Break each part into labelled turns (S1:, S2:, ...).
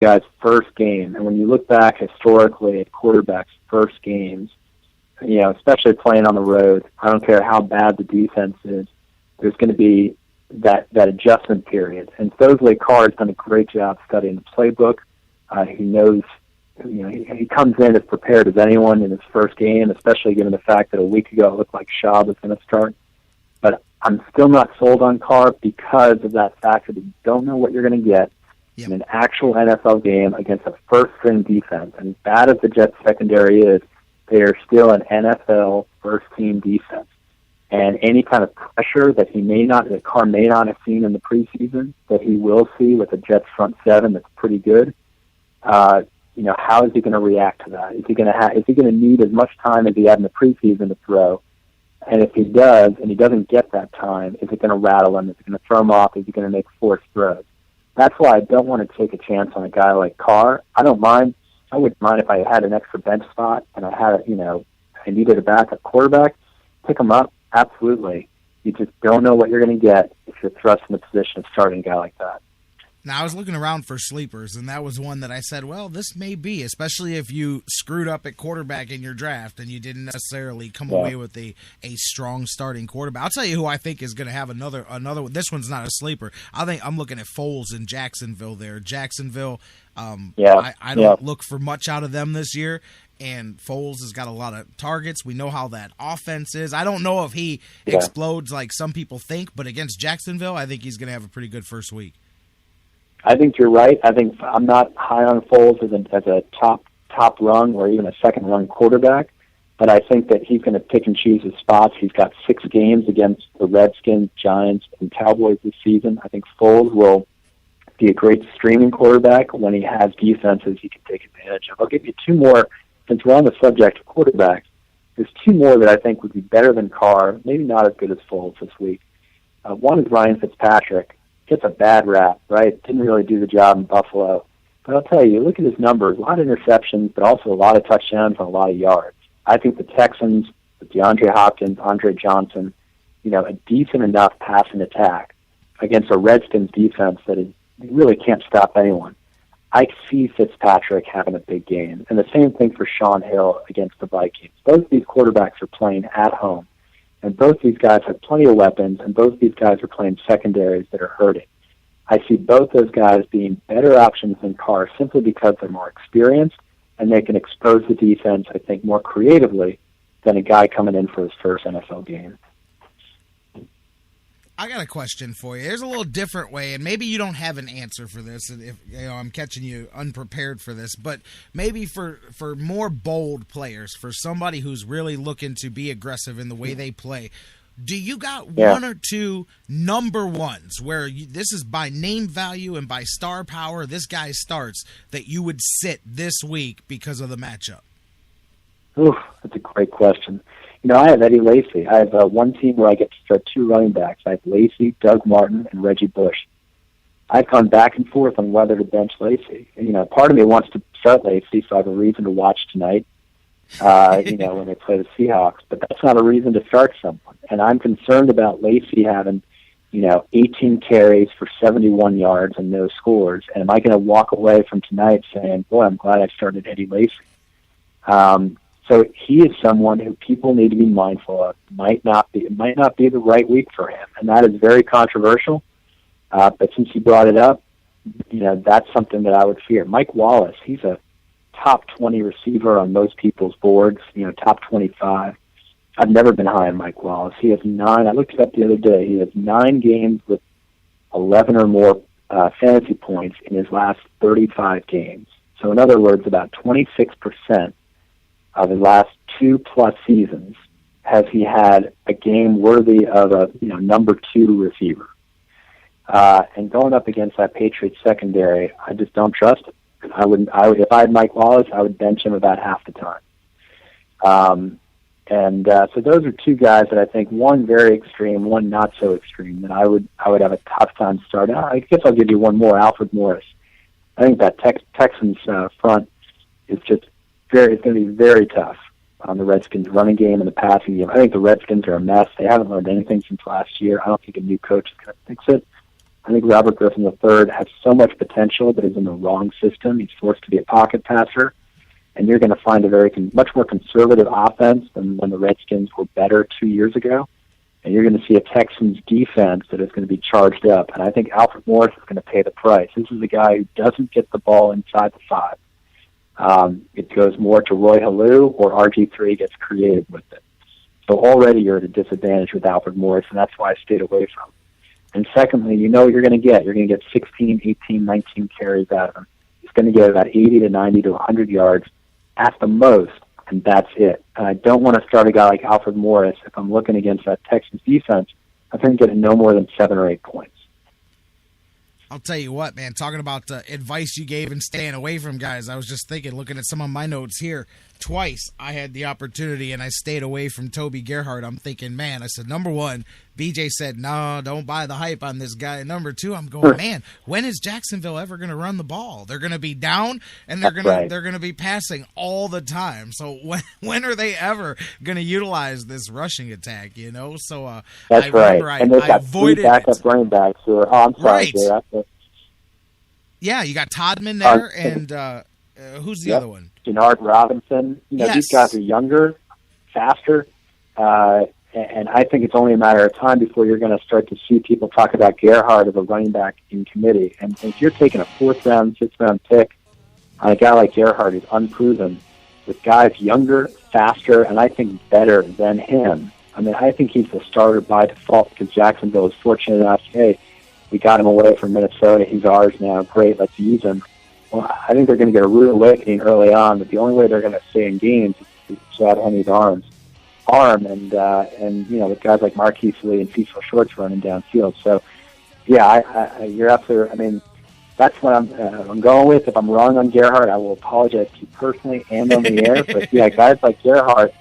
S1: guy's first game, and when you look back historically at quarterbacks' first games, especially playing on the road, I don't care how bad the defense is, there's going to be that adjustment period. And supposedly Carr has done a great job studying the playbook. He knows, he comes in as prepared as anyone in his first game, especially given the fact that a week ago it looked like Shaw was going to start. But I'm still not sold on Carr because of that fact that you don't know what you're going to get in an actual NFL game against a first-string defense. And as bad as the Jets secondary is, they are still an NFL first-team defense. And any kind of pressure that Carr may not have seen in the preseason, that he will see with the Jets front seven that's pretty good, how is he going to react to that? Is he going to need as much time as he had in the preseason to throw? And if he does, and he doesn't get that time, is it going to rattle him? Is it going to throw him off? Is he going to make forced throws? That's why I don't want to take a chance on a guy like Carr. I don't mind. I wouldn't mind if I had an extra bench spot and I had, I needed a backup quarterback. Pick him up, absolutely. You just don't know what you're going to get if you're thrust in the position of starting a guy like that.
S2: Now, I was looking around for sleepers, and that was one that I said, well, this may be, especially if you screwed up at quarterback in your draft and you didn't necessarily come away with a strong starting quarterback. I'll tell you who I think is going to have another. This one's not a sleeper. I think I'm looking at Foles in Jacksonville there. Jacksonville, I don't look for much out of them this year, and Foles has got a lot of targets. We know how that offense is. I don't know if he explodes like some people think, but against Jacksonville, I think he's going to have a pretty good first week.
S1: I think you're right. I think I'm not high on Foles as a top rung or even a second rung quarterback, but I think that he's going to pick and choose his spots. He's got 6 games against the Redskins, Giants, and Cowboys this season. I think Foles will be a great streaming quarterback when he has defenses he can take advantage of. I'll give you 2 more, since we're on the subject of quarterbacks. There's 2 more that I think would be better than Carr, maybe not as good as Foles this week. One is Ryan Fitzpatrick. Gets a bad rap, right? Didn't really do the job in Buffalo. But I'll tell you, look at his numbers. A lot of interceptions, but also a lot of touchdowns and a lot of yards. I think the Texans, with DeAndre Hopkins, Andre Johnson, a decent enough passing attack against a Redskins defense that really can't stop anyone. I see Fitzpatrick having a big game. And the same thing for Sean Hill against the Vikings. Both of these quarterbacks are playing at home. And both these guys have plenty of weapons, and both these guys are playing secondaries that are hurting. I see both those guys being better options than Carr simply because they're more experienced, and they can expose the defense, I think, more creatively than a guy coming in for his first NFL game.
S2: I got a question for you. There's a little different way, and maybe you don't have an answer for this. And if I'm catching you unprepared for this, but maybe for more bold players, for somebody who's really looking to be aggressive in the way they play, do you got one or 2 number ones where this is by name value and by star power, this guy starts, that you would sit this week because of the matchup?
S1: Oof, that's a great question. I have Eddie Lacy. I have one team where I get to start 2 running backs. I have Lacy, Doug Martin, and Reggie Bush. I've gone back and forth on whether to bench Lacy. Part of me wants to start Lacy so I have a reason to watch tonight, when they play the Seahawks. But that's not a reason to start someone. And I'm concerned about Lacy having, 18 carries for 71 yards and no scores. And am I going to walk away from tonight saying, boy, I'm glad I started Eddie Lacy? So he is someone who people need to be mindful of. It might not be the right week for him, and that is very controversial. But since you brought it up, that's something that I would fear. Mike Wallace, he's a top 20 receiver on most people's boards. Top 25. I've never been high on Mike Wallace. He has 9. I looked it up the other day. He has 9 games with 11 or more fantasy points in his last 35 games. So in other words, about 26%. Of his last 2+ seasons, has he had a game worthy of a number 2 receiver? And going up against that Patriots secondary, I just don't trust him. If I had Mike Wallace, I would bench him about half the time. So those are 2 guys that I think, one very extreme, one not so extreme, that I would have a tough time starting. I guess I'll give you one more, Alfred Morris. I think that Texans front is just it's going to be very tough on the Redskins' running game and the passing game. I think the Redskins are a mess. They haven't learned anything since last year. I don't think a new coach is going to fix it. I think Robert Griffin III has so much potential, but is in the wrong system. He's forced to be a pocket passer, and you're going to find a much more conservative offense than when the Redskins were better 2 years ago. And you're going to see a Texans defense that is going to be charged up. And I think Alfred Morris is going to pay the price. This is a guy who doesn't get the ball inside the 5. It goes more to Roy Halou, or RG3 gets creative with it. So already you're at a disadvantage with Alfred Morris, and that's why I stayed away from him. And secondly, you know what you're going to get. You're going to get 16, 18, 19 carries out of him. He's going to get about 80 to 90 to 100 yards at the most, and that's it. And I don't want to start a guy like Alfred Morris if I'm looking against that Texans defense. I think getting no more than 7 or 8 points.
S2: I'll tell you what, man, talking about advice you gave and staying away from guys, I was just thinking, looking at some of my notes here, twice I had the opportunity and I stayed away from Toby Gerhart. I'm thinking, man, I said, number one, BJ said, no, don't buy the hype on this guy. And number two, I'm going, man, when is Jacksonville ever going to run the ball? They're going to be down and they're going to be passing all the time. So when are they ever going to utilize this rushing attack, you know? So
S1: that's right. And they've got 3 backup running backs who are, I'm sorry,
S2: right. Yeah, you got Todman there, and who's the other one?
S1: Denard Robinson. You know,
S2: yes.
S1: These guys are younger, faster, and I think it's only a matter of time before you're going to start to see people talk about Gerhart as a running back in committee. And if you're taking a 4th round, 6th round pick on a guy like Gerhart who's unproven, with guys younger, faster, and I think better than him, I mean, I think he's the starter by default because Jacksonville is fortunate enough, hey, we got him away from Minnesota. He's ours now. Great, let's use him. Well, I think they're going to get a rude awakening early on, but the only way they're going to stay in games is to Chad Henne's arm, and you know, with guys like Marquise Lee and Cecil Shorts running downfield. So, yeah, you're absolutely. I mean, that's what I'm going with. If I'm wrong on Gerhart, I will apologize to you personally and on the air. But yeah, guys like Gerhart,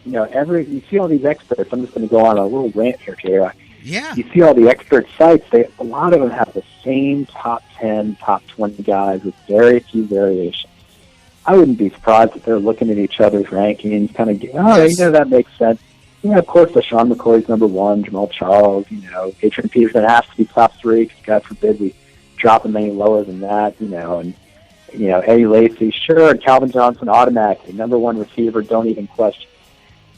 S1: you know, you see all these experts. I'm just going to go on a little rant here, J.R.
S2: Yeah.
S1: You see all the expert sites, a lot of them have the same top 10, top 20 guys with very few variations. I wouldn't be surprised if they're looking at each other's rankings, kind of, you know, that makes sense. Yeah, of course, LaShawn McCoy's number 1, Jamal Charles, you know, Adrian Peterson has to be top 3, because God forbid we drop him any lower than that, you know, and, you know, Eddie Lacy, sure, Calvin Johnson automatically, number 1 receiver, don't even question.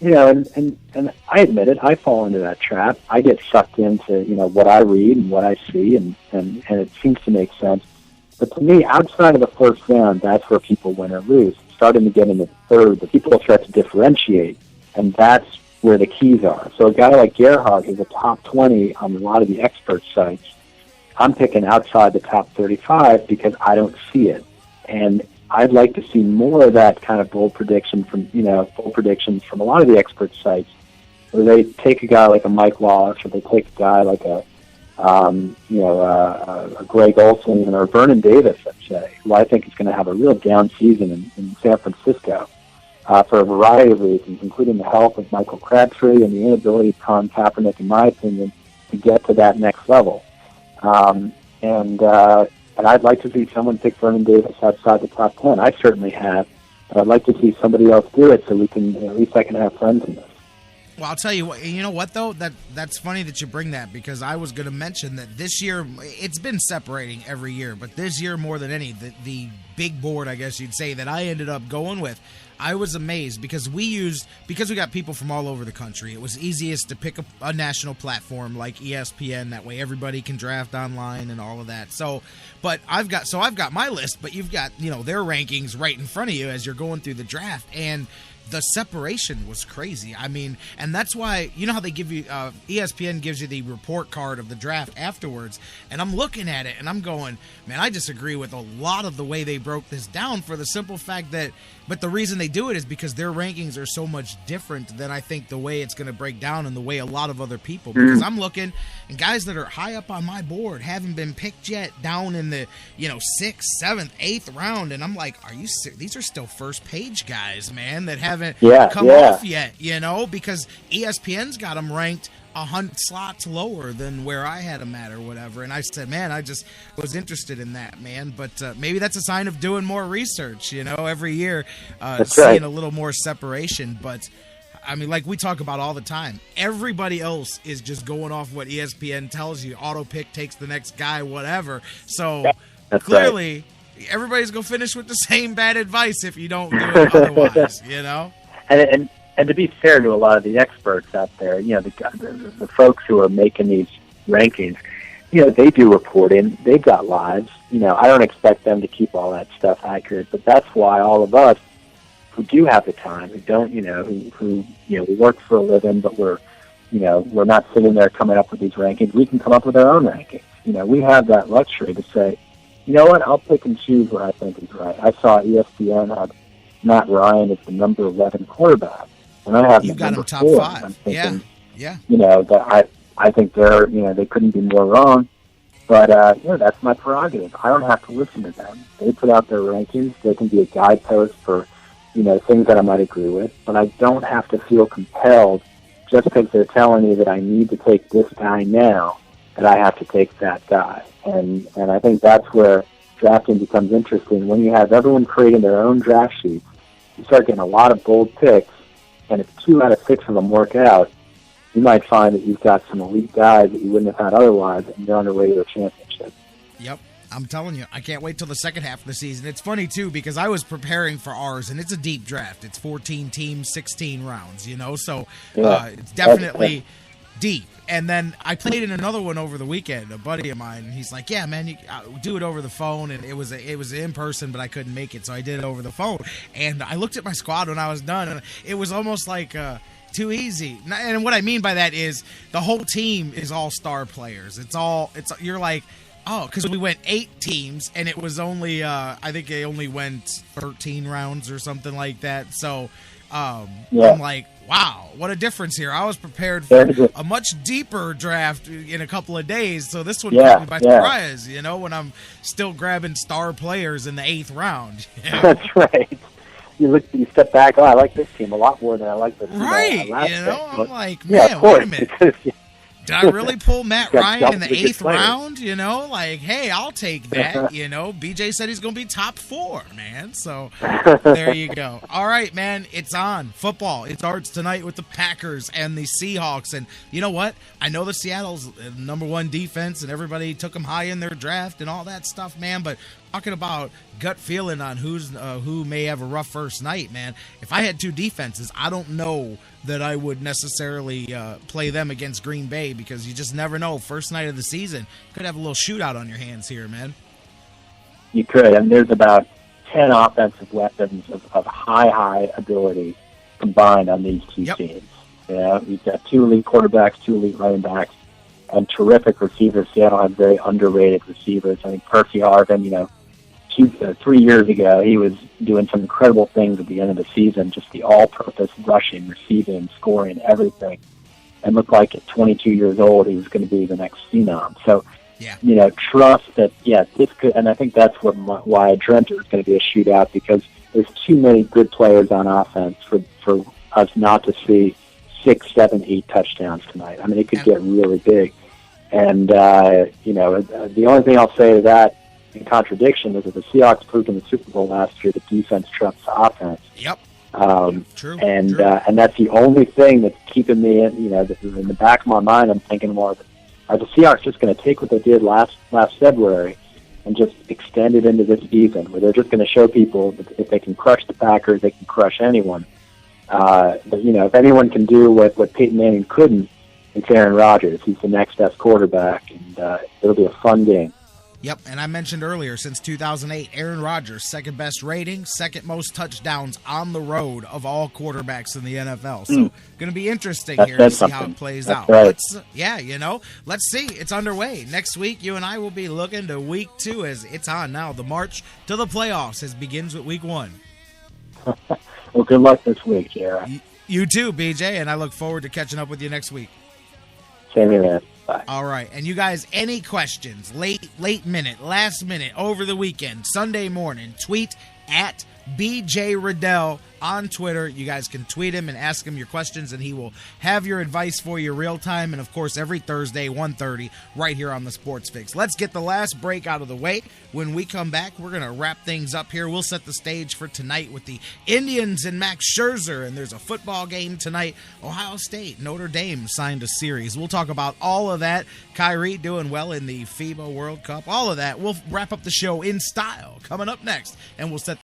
S1: You know, and I admit it, I fall into that trap. I get sucked into, you know, what I read and what I see, and it seems to make sense. But to me, outside of the 1st round, that's where people win or lose. Starting to get into the 3rd, the people start to differentiate, and that's where the keys are. So a guy like Gerhart is a top 20 on a lot of the expert sites. I'm picking outside the top 35 because I don't see it. And I'd like to see more of that kind of bold predictions from a lot of the expert sites, where they take a guy like a Mike Wallace, or they take a guy like a Greg Olson or Vernon Davis, let's say, who I think is going to have a real down season in San Francisco for a variety of reasons, including the health of Michael Crabtree and the inability of Colin Kaepernick, in my opinion, to get to that next level. And I'd like to see someone pick Vernon Davis outside the top 10. I certainly have. But I'd like to see somebody else do it so we can, at least I can have friends in this.
S2: Well, I'll tell you what. You know what, though? That's funny that you bring that, because I was going to mention that this year, it's been separating every year, but this year more than any, the big board, I guess you'd say, that I ended up going with, I was amazed because we got people from all over the country. It was easiest to pick a national platform like ESPN. That way everybody can draft online and all of that. So I've got my list, but you've got, you know, their rankings right in front of you as you're going through the draft. And the separation was crazy. I mean, and that's why, you know how they give you, ESPN gives you the report card of the draft afterwards, and I'm looking at it, and I'm going, man, I disagree with a lot of the way they broke this down, for the simple fact that, but the reason they do it is because their rankings are so much different than I think the way it's going to break down and the way a lot of other people, because I'm looking, and guys that are high up on my board haven't been picked yet, down in the, you know, 6th, 7th, 8th round, and I'm like, these are still first page guys, man, that haven't come off yet, you know, because ESPN's got them ranked 100 slots lower than where I had them at or whatever. And I said, man, I just was interested in that, man. But maybe that's a sign of doing more research, you know, every year, seeing a little more separation. But I mean, like we talk about all the time, everybody else is just going off what ESPN tells you. Auto pick takes the next guy, whatever. So clearly, everybody's going to finish with the same bad advice if you don't do it otherwise, you know?
S1: And to be fair to a lot of the experts out there, you know, the folks who are making these rankings, you know, they do reporting. They've got lives. You know, I don't expect them to keep all that stuff accurate, but that's why all of us who do have the time, who don't, you know, who you know, we work for a living, but we're not sitting there coming up with these rankings. We can come up with our own rankings. You know, we have that luxury to say, you know what, I'll pick and choose what I think is right. I saw ESPN have Matt Ryan as the number 11 quarterback, and I have
S2: You've got him top
S1: 4.
S2: 5.
S1: I'm thinking,
S2: yeah.
S1: You know, that I think they're, you know, they couldn't be more wrong. But, you know, that's my prerogative. I don't have to listen to them. They put out their rankings. They can be a guidepost for, you know, things that I might agree with. But I don't have to feel compelled just because they're telling me that I need to take this guy now, that I have to take that guy. And I think that's where drafting becomes interesting. When you have everyone creating their own draft sheets, you start getting a lot of bold picks. And if 2 out of 6 of them work out, you might find that you've got some elite guys that you wouldn't have had otherwise, and you're on the way to a championship.
S2: Yep. I'm telling you, I can't wait till the second half of the season. It's funny, too, because I was preparing for ours, and it's a deep draft. It's 14 teams, 16 rounds, you know, so it's definitely deep. And then I played in another one over the weekend, a buddy of mine, and he's like, yeah, man, you do it over the phone. And it was in person, but I couldn't make it, so I did it over the phone. And I looked at my squad when I was done, and it was almost like too easy. And what I mean by that is the whole team is all star players. You're like, oh, because we went 8 teams, and it was only, I think they only went 13 rounds or something like that. So I'm like, wow, what a difference here. I was prepared for a much deeper draft in a couple of days, so this one caught me by surprise, you know, when I'm still grabbing star players in the 8th round. You know? That's
S1: right. You step back, I like this team a lot more than I like the team
S2: right,
S1: last
S2: you know,
S1: pick.
S2: I'm like, man, wait a minute. Did I really pull Matt Ryan in the 8th round? You know, like, hey, I'll take that. You know, BJ said he's going to be top 4, man. So there you go. All right, man, it's on. Football. It starts tonight with the Packers and the Seahawks. And you know what? I know the Seattle's number 1 defense, and everybody took them high in their draft and all that stuff, man. But talking about gut feeling on who may have a rough first night, man. If I had 2 defenses, I don't know that I would necessarily play them against Green Bay, because you just never know. First night of the season, could have a little shootout on your hands here, man.
S1: You could, and there's about 10 offensive weapons of high ability combined on these 2 teams. You know, you've got 2 elite quarterbacks, 2 elite running backs, and terrific receivers. Seattle has very underrated receivers. I think Kyrie Irving, you know, 3 years ago, he was doing some incredible things at the end of the season, just the all-purpose rushing, receiving, scoring, everything. And looked like at 22 years old, he was going to be the next phenom. So, you know, trust that, this could, and I think that's why I dreamt it was going to be a shootout, because there's too many good players on offense for us not to see 6, 7, 8 touchdowns tonight. I mean, it could get really big. And, you know, the only thing I'll say to that, in contradiction, is that the Seahawks proved in the Super Bowl last year that defense trumps offense.
S2: Yep. True.
S1: And that's the only thing that's keeping me in, you know, in the back of my mind. I'm thinking more of, are the Seahawks just going to take what they did last February and just extend it into this season, where they're just going to show people that if they can crush the Packers, they can crush anyone. But, you know, if anyone can do what Peyton Manning couldn't, it's Aaron Rodgers. He's the next best quarterback, and it'll be a fun game.
S2: Yep, and I mentioned earlier, since 2008, Aaron Rodgers, second best rating, second most touchdowns on the road of all quarterbacks in the NFL. So, going to be interesting here to see how it plays out.
S1: Right.
S2: You know, let's see. It's underway. Next week, you and I will be looking to week 2 as it's on now. The march to the playoffs begins with week 1.
S1: Well, good luck this week, Jared.
S2: You too, BJ, and I look forward to catching up with you next week.
S1: Same here, man. Bye.
S2: All right. And you guys, any questions, late minute, last minute, over the weekend, Sunday morning, tweet at BJ Rudell on Twitter. You guys can tweet him and ask him your questions, and he will have your advice for you real time. And, of course, every Thursday, 1:30, right here on the Sports Fix. Let's get the last break out of the way. When we come back, we're going to wrap things up here. We'll set the stage for tonight with the Indians and Max Scherzer, and there's a football game tonight. Ohio State, Notre Dame signed a series. We'll talk about all of that. Kyrie doing well in the FIBA World Cup, all of that. We'll wrap up the show in style coming up next, and we'll set